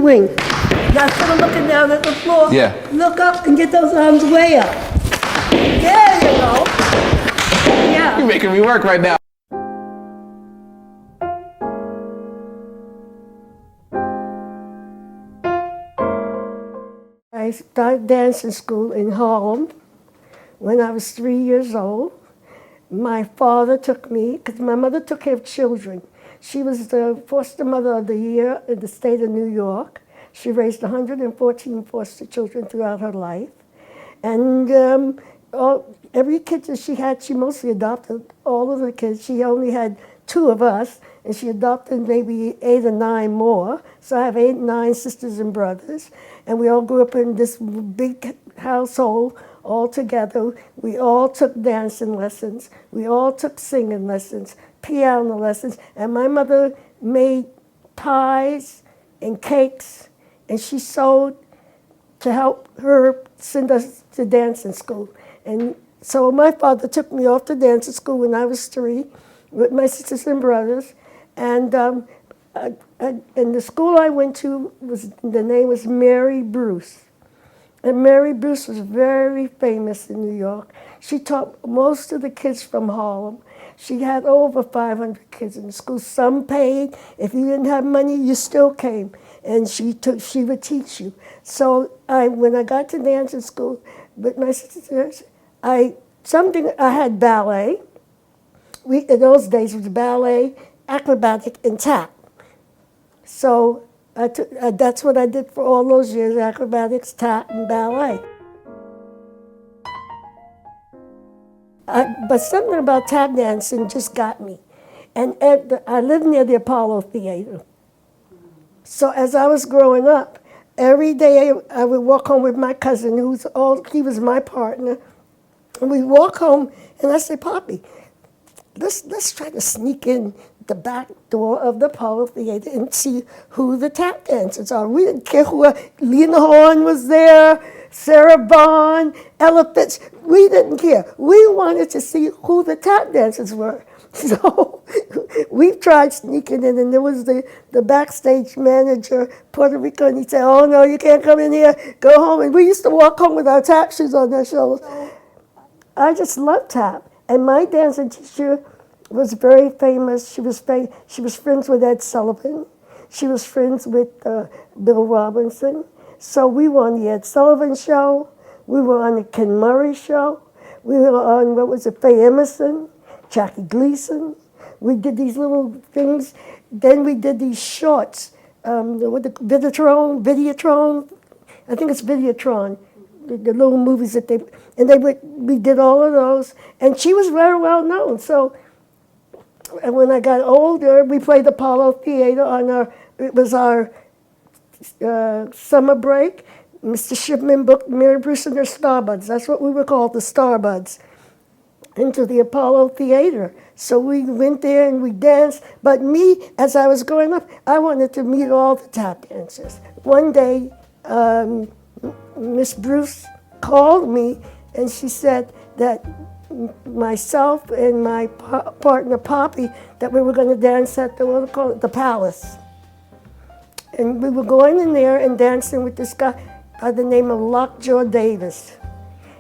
doing? Now, instead of looking down at the floor, Yeah. look up and get those arms way up. There you go. Yeah. You're making me work right now. I started dancing school in Harlem when I was 3 years old. My father took me, because my mother took care of children. She was the foster mother of the year in the state of New York. She raised 114 foster children throughout her life. And every kid that she had, she mostly adopted all of the kids. She only had 2 of us, and she adopted maybe 8 or 9 more. So I have 8, 9 sisters and brothers. And we all grew up in this big household all together. We all took dancing lessons. We all took singing lessons, piano lessons. And my mother made pies and cakes, and she sewed to help her send us to dancing school. And so my father took me off to dancing school when I was 3 with my sisters and brothers. And the school I went to, the name was Mary Bruce. And Mary Bruce was very famous in New York. She taught most of the kids from Harlem. She had over 500 kids in the school. Some paid. If you didn't have money, you still came. And she would teach you. So when I got to dancing school with my sisters, I had ballet. In those days, it was ballet, acrobatic, and tap. So that's what I did for all those years, acrobatics, tap, and ballet. But something about tap dancing just got me. And I lived near the Apollo Theater. So as I was growing up, every day I would walk home with my cousin, he was my partner. And we'd walk home, and I'd say, Poppy, let's try to sneak in the back door of the Apollo Theater and see who the tap dancers are. We didn't care who, Lena Horne was there, Sarah Vaughan, Ella Fitz. We didn't care. We wanted to see who the tap dancers were. So we tried sneaking in, and there was the backstage manager, Puerto Rico, and he'd say, oh no, you can't come in here, go home. And we used to walk home with our tap shoes on our shoulders. I just loved tap. And my dancing teacher was very famous. She was friends with Ed Sullivan. She was friends with Bill Robinson. So we were on the Ed Sullivan show. We were on the Ken Murray show. We were on, Faye Emerson, Jackie Gleason. We did these little things. Then we did these shorts, with the Videotron. I think it's Videotron. The little movies that we did all of those, and she was very well known. So, and when I got older, we played Apollo Theater it was our summer break. Mr. Shipman booked Mary Bruce and her Starbuds. That's what we were called, the Starbuds, into the Apollo Theater. So we went there and we danced. But me, as I was growing up, I wanted to meet all the tap dancers. One day, Miss Bruce called me, and she said that myself and my partner Poppy, that we were going to dance at the Palace. And we were going in there and dancing with this guy by the name of Lockjaw Davis.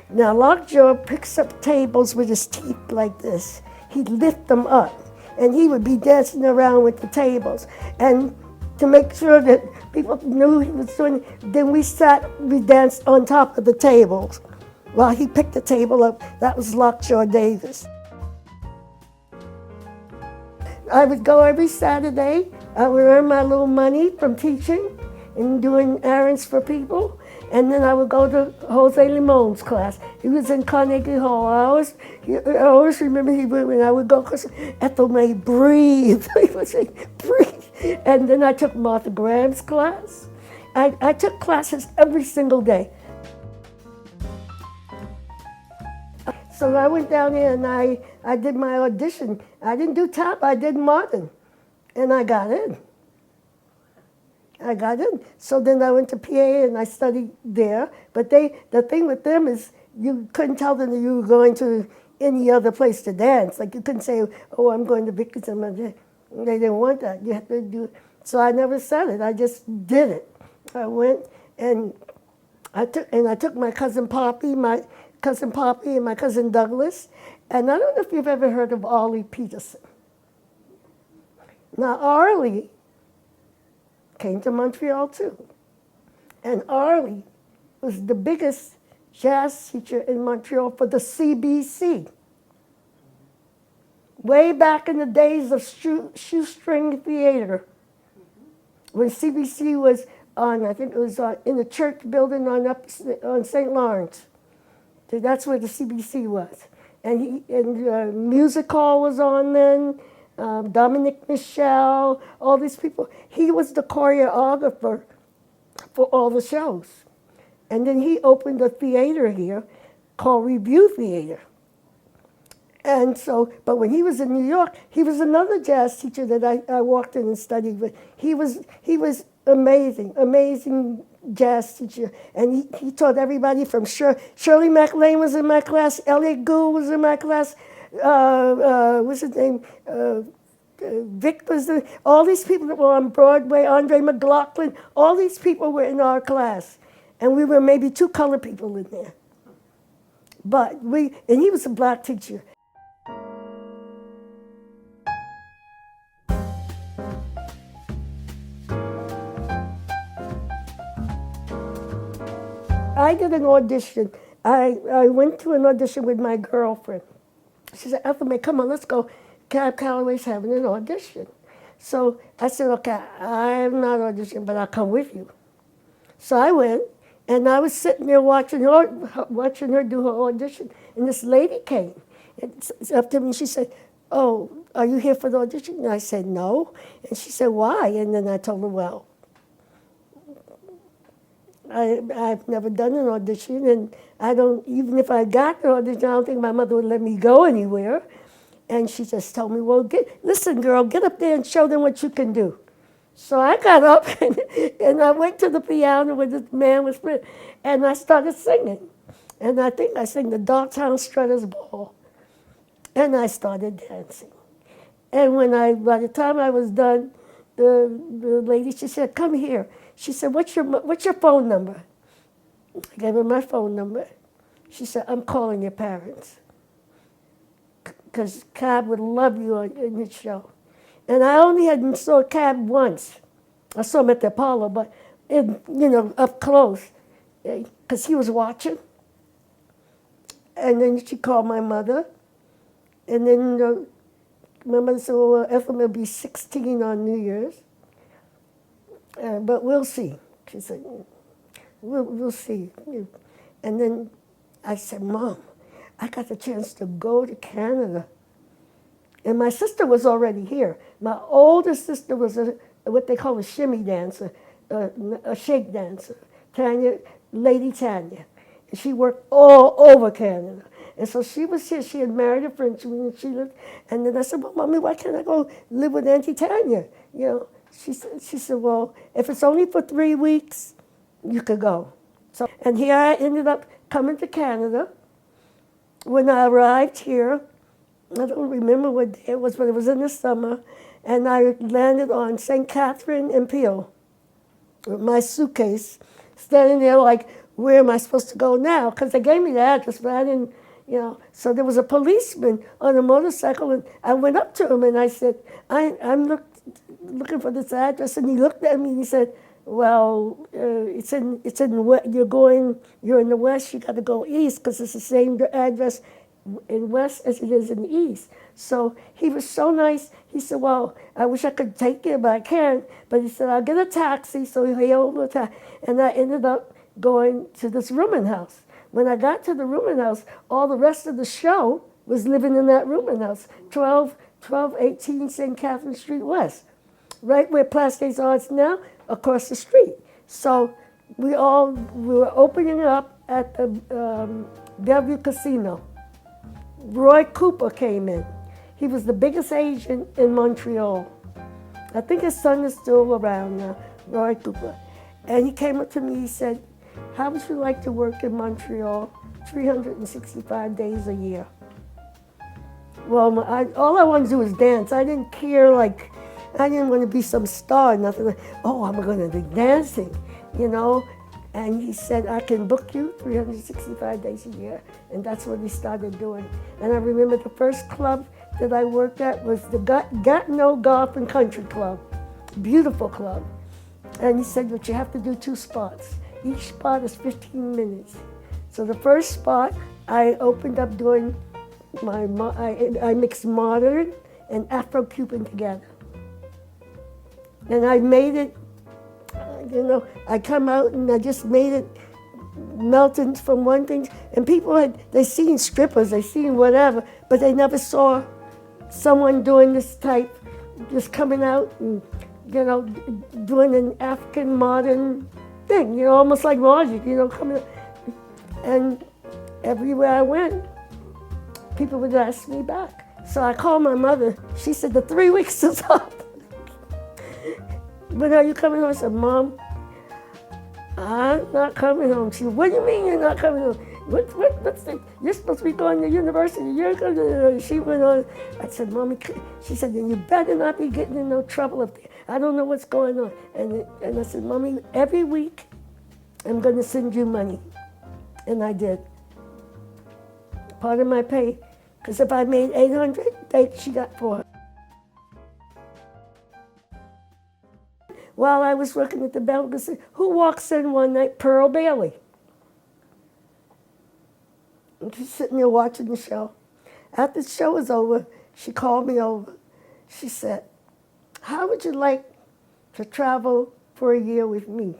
Now Lockjaw picks up tables with his teeth like this. He'd lift them up, and he would be dancing around with the tables. And to make sure that people knew he was doing it, then we danced on top of the tables while he picked the table up. That was Lockjaw Davis. I would go every Saturday. I would earn my little money from teaching and doing errands for people. And then I would go to Jose Limon's class. He was in Carnegie Hall. I always remember when I would go, because Ethel May, breathe. He would say, breathe. And then I took Martha Graham's class. I took classes every single day. So I went down there and I did my audition. I didn't do tap, I did modern. And I got in. So then I went to PA and I studied there. But the thing with them is you couldn't tell them that you were going to any other place to dance. Like you couldn't say, oh, I'm going to Vickers. They didn't want that. You had to do it. So I never said it. I just did it. I went and I took my cousin Poppy, and my cousin Douglas, and I don't know if you've ever heard of Arlie Peterson. Now Arlie came to Montreal too, and Arlie was the biggest jazz teacher in Montreal for the CBC. Way back in the days of shoestring theater, when CBC was on, I think it was in the church building on St. Lawrence. So that's where the CBC was. And Music Hall was on then, Dominic Michel, all these people. He was the choreographer for all the shows. And then he opened a theater here called Review Theater. And so, but when he was in New York, he was another jazz teacher that I walked in and studied with. He was amazing jazz teacher. And he taught everybody from Shirley MacLaine was in my class, Elliot Gould was in my class, what's his name? Vic was all these people that were on Broadway, Andre McLaughlin, all these people were in our class. And we were maybe 2 colored people in there. And he was a black teacher. I did an audition. I went to an audition with my girlfriend. She said, Ethel, come on, let's go. Cab Calloway's having an audition. So I said, okay, I'm not auditioning, but I'll come with you. So I went, and I was sitting there watching her do her audition. And this lady came up to me. She said, oh, are you here for the audition? And I said, no. And she said, why? And then I told her, well, I've never done an audition, and even if I got an audition, I don't think my mother would let me go anywhere. And she just told me, well, listen, girl, get up there and show them what you can do. So I got up, and I went to the piano where this man was playing, and I started singing. And I think I sang the Dogtown Strutters Ball. And I started dancing. And by the time I was done, the lady, she said, come here. She said, what's your phone number? I gave her my phone number. She said, I'm calling your parents, because Cab would love you in his show. And I only saw Cab once. I saw him at the Apollo, but up close, because he was watching. And then she called my mother, and then my mother said, well, Ethel will be 16 on New Year's. But we'll see. She said, we'll see. And then I said, Mom, I got the chance to go to Canada. And my sister was already here. My older sister was what they call a shimmy dancer, a shake dancer, Lady Tanya. And she worked all over Canada. And so she was here. She had married a Frenchman, and she lived. And then I said, well, Mommy, why can't I go live with Auntie Tanya? She said, well, if it's only for 3 weeks, you could go. So, and here I ended up coming to Canada. When I arrived here, I don't remember what day it was, but it was in the summer, and I landed on St. Catherine and Peel with my suitcase, standing there like, where am I supposed to go now? Because they gave me the address, but I didn't, So there was a policeman on a motorcycle, and I went up to him and I said, I'm looking for this address, and he looked at me and he said, well, you're in the west, you got to go east, because it's the same address in west as it is in the east. So he was so nice. He said, well, I wish I could take you, but I can't. But he said, I'll get a taxi. So he hailed a taxi, and I ended up going to this rooming house. When I got to the rooming house, all the rest of the show was living in that rooming house, 1218 St. Catherine Street West, right where Plastics Arts now, across the street. So we were opening up at the Bellevue Casino. Roy Cooper came in. He was the biggest agent in Montreal. I think his son is still around now, Roy Cooper. And he came up to me, he said, how would you like to work in Montreal 365 days a year? Well, all I wanted to do was dance. I didn't care, I didn't want to be some star, nothing. I'm going to be dancing. you know. And he said, I can book you 365 days a year. And that's what he started doing. And I remember the first club that I worked at was the Gatineau Golf and Country Club. Beautiful club. And he said, but you have to do 2 spots. Each spot is 15 minutes. So the first spot, I opened up doing I mixed modern and Afro-Cuban together. And I made it, I come out and I just made it melting from one thing. And people they seen strippers, they seen whatever, but they never saw someone doing this type, just coming out and, doing an African modern thing, almost like magic, coming out. And everywhere I went, people would ask me back. So I called my mother. She said, the 3 weeks is up. When are you coming home? I said, Mom, I'm not coming home. She said, what do you mean you're not coming home? What's the, you're supposed to be going to university. You're going to, she went on. I said, Mommy, she said, then you better not be getting in no trouble up there. I don't know what's going on. And I said, Mommy, every week I'm going to send you money. And I did. Part of my pay, because if I made $800, she got $400. While I was working at the Belgian, who walks in one night? Pearl Bailey. And she's sitting there watching the show. After the show was over, she called me over. She said, how would you like to travel for a year with me?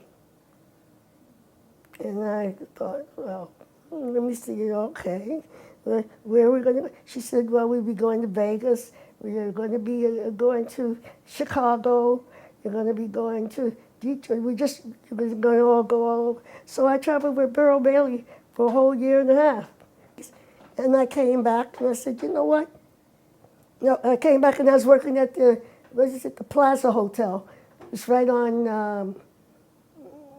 And I thought, well, let me see, okay. Where are we going to go? She said, well, we'll be going to Vegas. We're going to be going to Chicago. You're going to be going to Detroit. We're going to all go all over. So I traveled with Pearl Bailey for a whole year and a half. And I came back and I said, you know what? I came back and I was working at the Plaza Hotel. It's right on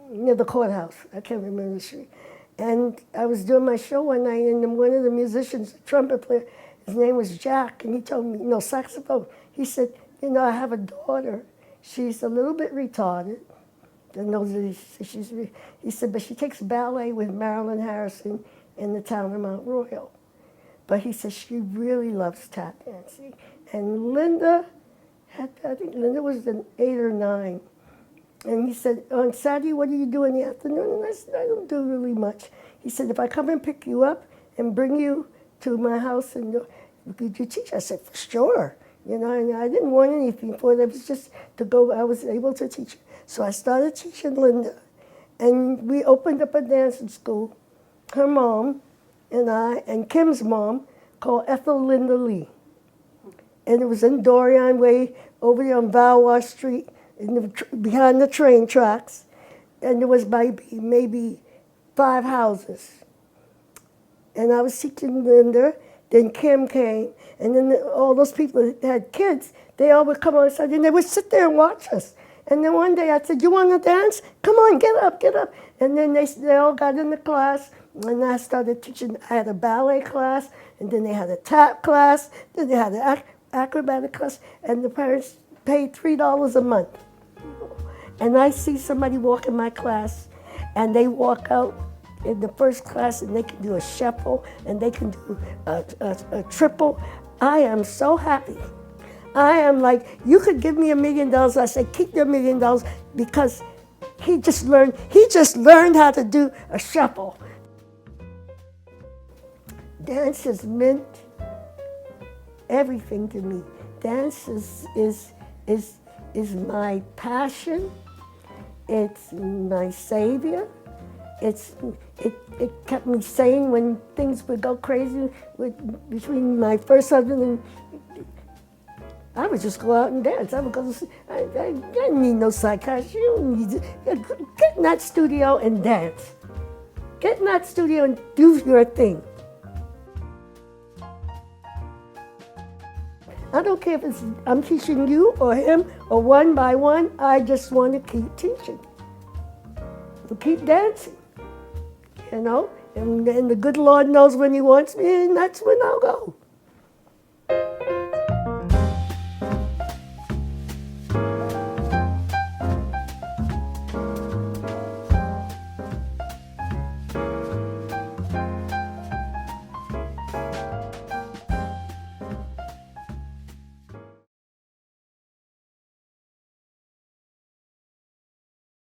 near the courthouse. I can't remember the street. And I was doing my show one night, and one of the musicians, the trumpet player, his name was Jack, and he told me, saxophone. He said, I have a daughter. She's a little bit retarded. He said, but she takes ballet with Marilyn Harrison in the town of Mount Royal. But he said she really loves tap dancing. And Linda, I think Linda was an 8 or 9. And he said, on Saturday, what do you do in the afternoon? And I said, I don't do really much. He said, if I come and pick you up and bring you to my house, and could you teach? I said, for sure. And I didn't want anything for it. It was just to go. I was able to teach. So I started teaching Linda. And we opened up a dancing school, her mom and I, and Kim's mom, called Ethel Linda Lee. And it was in Dorian Way, over there on Valois Street, behind the train tracks. And there was maybe 5 houses. And I was teaching Linda. Then Kim came, and then all those people that had kids, they all would come outside, and they would sit there and watch us. And then one day I said, you want to dance? Come on, get up, get up. And then they all got in the class, and I started teaching. I had a ballet class, and then they had a tap class, then they had an acrobatic class, and the parents paid $3 a month. And I see somebody walk in my class, and they walk out in the first class, and they can do a shuffle, and they can do a triple. I am so happy. I am like, you could give me $1 million. I say, keep your $1 million, because he just learned how to do a shuffle. Dance has meant everything to me. Dance is my passion. It's my savior. It kept me sane when things would go crazy between my first husband and I would just go out and dance. I would go. I didn't need no psychiatrist. You don't need to get in that studio and dance. Get in that studio and do your thing. I don't care if I'm teaching you or him or one by one. I just want to keep teaching. Keep dancing. And the good Lord knows when he wants me, and that's when I'll go.